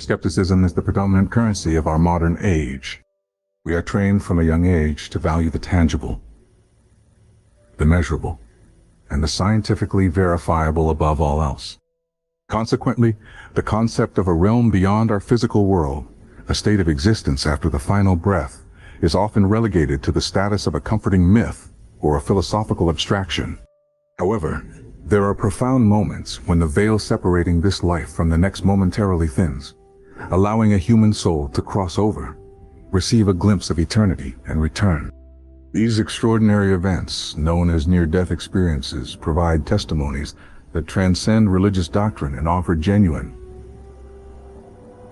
Skepticism is the predominant currency of our modern age. We are trained from a young age to value the tangible, the measurable, and the scientifically verifiable above all else. Consequently, the concept of a realm beyond our physical world, a state of existence after the final breath, is often relegated to the status of a comforting myth or a philosophical abstraction. However, there are profound moments when the veil separating this life from the next momentarily thins, allowing a human soul to cross over, receive a glimpse of eternity, and return. These extraordinary events, known as near-death experiences, provide testimonies that transcend religious doctrine and offer genuine,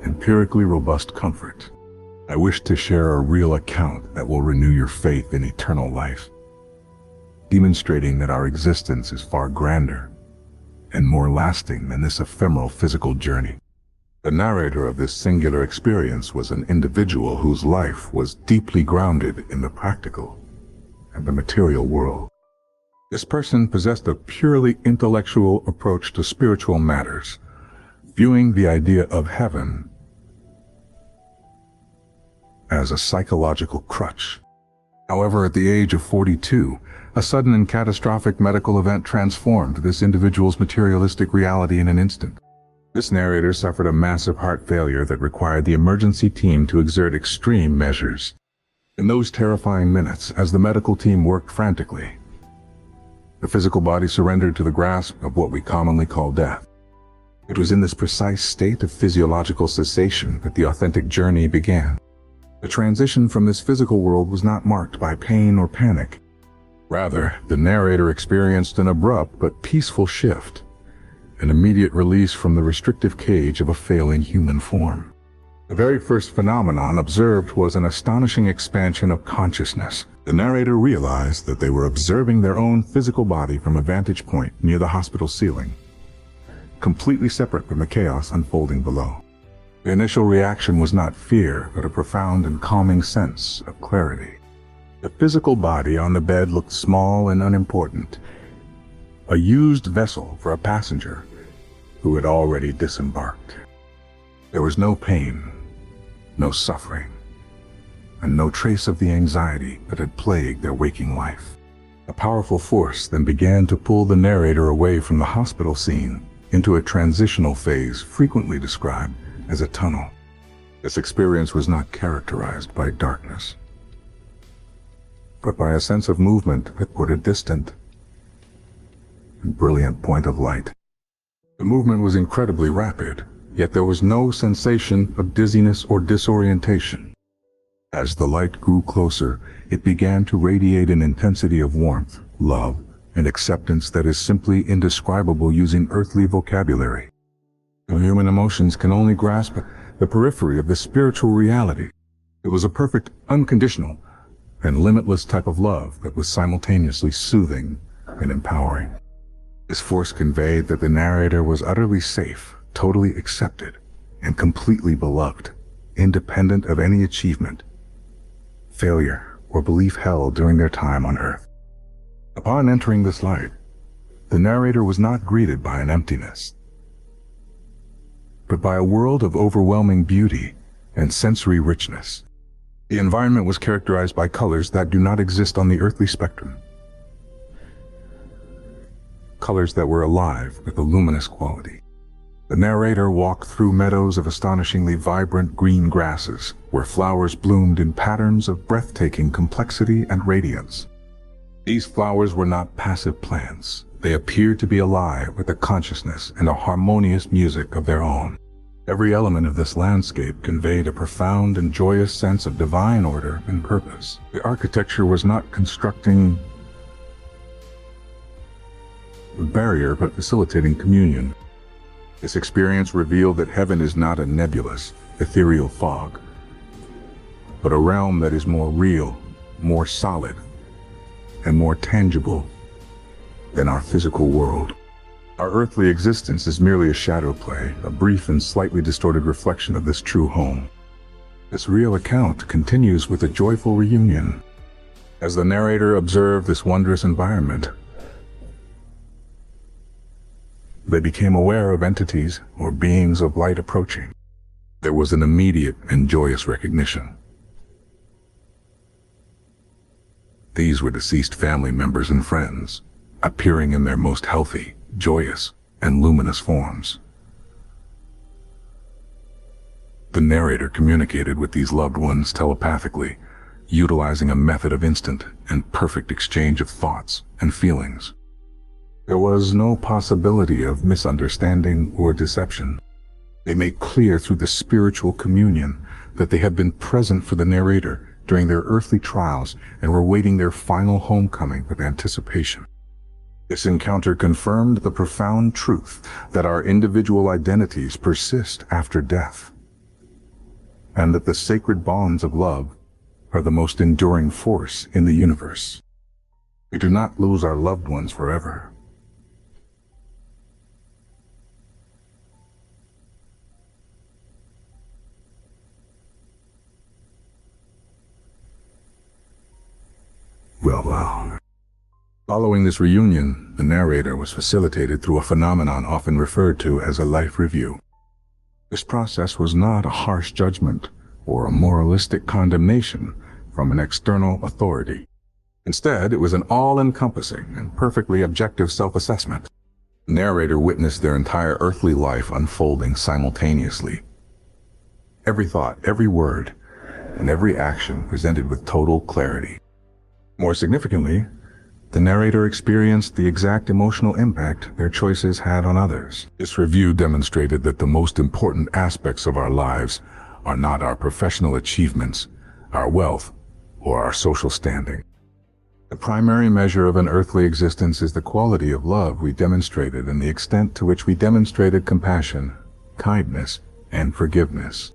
empirically robust comfort. I wish to share a real account that will renew your faith in eternal life, demonstrating that our existence is far grander and more lasting than this ephemeral physical journey. The narrator of this singular experience was an individual whose life was deeply grounded in the practical and the material world. This person possessed a purely intellectual approach to spiritual matters, viewing the idea of heaven as a psychological crutch. However, at the age of 42, a sudden and catastrophic medical event transformed this individual's materialistic reality in an instant. This narrator suffered a massive heart failure that required the emergency team to exert extreme measures. In those terrifying minutes, as the medical team worked frantically, the physical body surrendered to the grasp of what we commonly call death. It was in this precise state of physiological cessation that the authentic journey began. The transition from this physical world was not marked by pain or panic. Rather, the narrator experienced an abrupt but peaceful shift, an immediate release from the restrictive cage of a failing human form. The very first phenomenon observed was an astonishing expansion of consciousness. The narrator realized that they were observing their own physical body from a vantage point near the hospital ceiling, completely separate from the chaos unfolding below. The initial reaction was not fear, but a profound and calming sense of clarity. The physical body on the bed looked small and unimportant, a used vessel for a passenger who had already disembarked. There was no pain, no suffering, and no trace of the anxiety that had plagued their waking life. A powerful force then began to pull the narrator away from the hospital scene into a transitional phase frequently described as a tunnel. This experience was not characterized by darkness, but by a sense of movement that put a distant and brilliant point of light. The movement was incredibly rapid, yet there was no sensation of dizziness or disorientation. As the light grew closer, it began to radiate an intensity of warmth, love, and acceptance that is simply indescribable using earthly vocabulary. Human emotions can only grasp the periphery of this spiritual reality. It was a perfect, unconditional, and limitless type of love that was simultaneously soothing and empowering. This force conveyed that the narrator was utterly safe, totally accepted, and completely beloved, independent of any achievement, failure, or belief held during their time on Earth. Upon entering this light, the narrator was not greeted by an emptiness, but by a world of overwhelming beauty and sensory richness. The environment was characterized by colors that do not exist on the earthly spectrum. Colors that were alive with a luminous quality. The narrator walked through meadows of astonishingly vibrant green grasses, where flowers bloomed in patterns of breathtaking complexity and radiance. These flowers were not passive plants. They appeared to be alive with a consciousness and a harmonious music of their own. Every element of this landscape conveyed a profound and joyous sense of divine order and purpose. The architecture was not constructing a barrier, but facilitating communion. This experience revealed that heaven is not a nebulous, ethereal fog, but a realm that is more real, more solid, and more tangible than our physical world. Our earthly existence is merely a shadow play, a brief and slightly distorted reflection of this true home. This real account continues with a joyful reunion. As the narrator observed this wondrous environment, they became aware of entities or beings of light approaching. There was an immediate and joyous recognition. These were deceased family members and friends, appearing in their most healthy, joyous, and luminous forms. The narrator communicated with these loved ones telepathically, utilizing a method of instant and perfect exchange of thoughts and feelings. There was no possibility of misunderstanding or deception. They made clear through the spiritual communion that they had been present for the narrator during their earthly trials and were waiting their final homecoming with anticipation. This encounter confirmed the profound truth that our individual identities persist after death, and that the sacred bonds of love are the most enduring force in the universe. We do not lose our loved ones forever. Well. Following this reunion, the narrator was facilitated through a phenomenon often referred to as a life review. This process was not a harsh judgment or a moralistic condemnation from an external authority. Instead, it was an all-encompassing and perfectly objective self-assessment. The narrator witnessed their entire earthly life unfolding simultaneously. Every thought, every word, and every action presented with total clarity. More significantly, the narrator experienced the exact emotional impact their choices had on others. This review demonstrated that the most important aspects of our lives are not our professional achievements, our wealth, or our social standing. The primary measure of an earthly existence is the quality of love we demonstrated and the extent to which we demonstrated compassion, kindness, and forgiveness.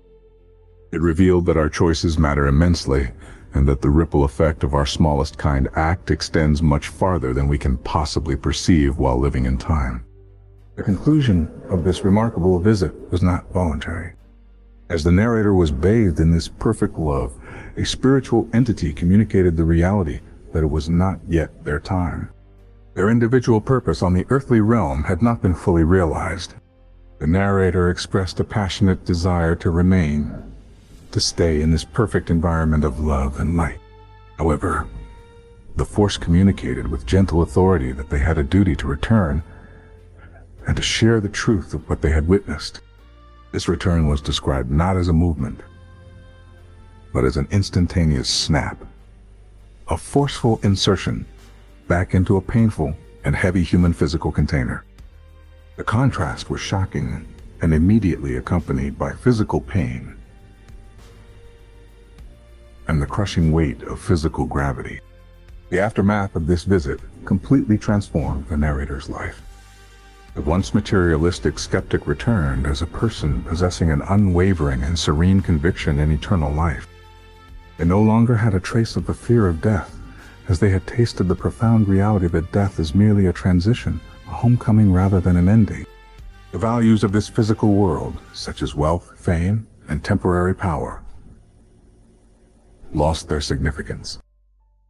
It revealed that our choices matter immensely, and that the ripple effect of our smallest kind act extends much farther than we can possibly perceive while living in time. The conclusion of this remarkable visit was not voluntary. As the narrator was bathed in this perfect love, a spiritual entity communicated the reality that it was not yet their time. Their individual purpose on the earthly realm had not been fully realized. The narrator expressed a passionate desire to remain, to stay in this perfect environment of love and light. However, the force communicated with gentle authority that they had a duty to return and to share the truth of what they had witnessed. This return was described not as a movement, but as an instantaneous snap, a forceful insertion back into a painful and heavy human physical container. The contrast was shocking and immediately accompanied by physical pain and the crushing weight of physical gravity. The aftermath of this visit completely transformed the narrator's life. The once materialistic skeptic returned as a person possessing an unwavering and serene conviction in eternal life. They no longer had a trace of the fear of death, as they had tasted the profound reality that death is merely a transition, a homecoming rather than an ending. The values of this physical world, such as wealth, fame, and temporary power, lost their significance.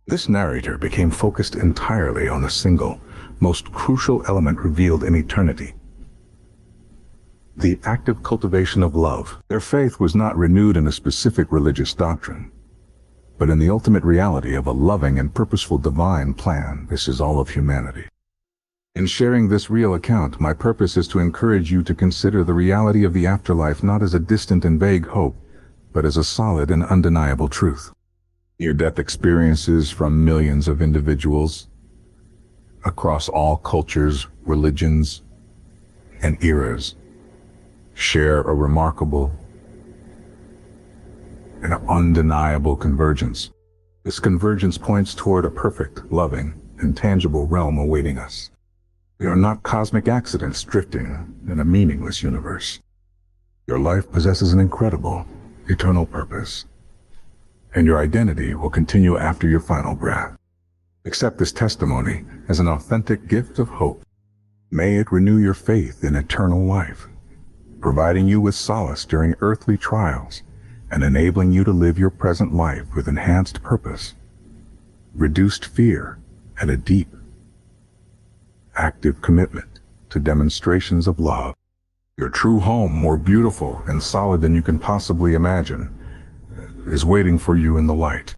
This narrator became focused entirely on the single, most crucial element revealed in eternity: the active cultivation of love. Their faith was not renewed in a specific religious doctrine, but in the ultimate reality of a loving and purposeful divine plan. This is all of humanity. In sharing this real account, my purpose is to encourage you to consider the reality of the afterlife not as a distant and vague hope, but as a solid and undeniable truth. Near-death experiences from millions of individuals across all cultures, religions, and eras share a remarkable and undeniable convergence. This convergence points toward a perfect, loving, and tangible realm awaiting us. We are not cosmic accidents drifting in a meaningless universe. Your life possesses an incredible, eternal purpose, and your identity will continue after your final breath. Accept this testimony as an authentic gift of hope. May it renew your faith in eternal life, providing you with solace during earthly trials and enabling you to live your present life with enhanced purpose, reduced fear, and a deep, active commitment to demonstrations of love. Your true home, more beautiful and solid than you can possibly imagine, is waiting for you in the light.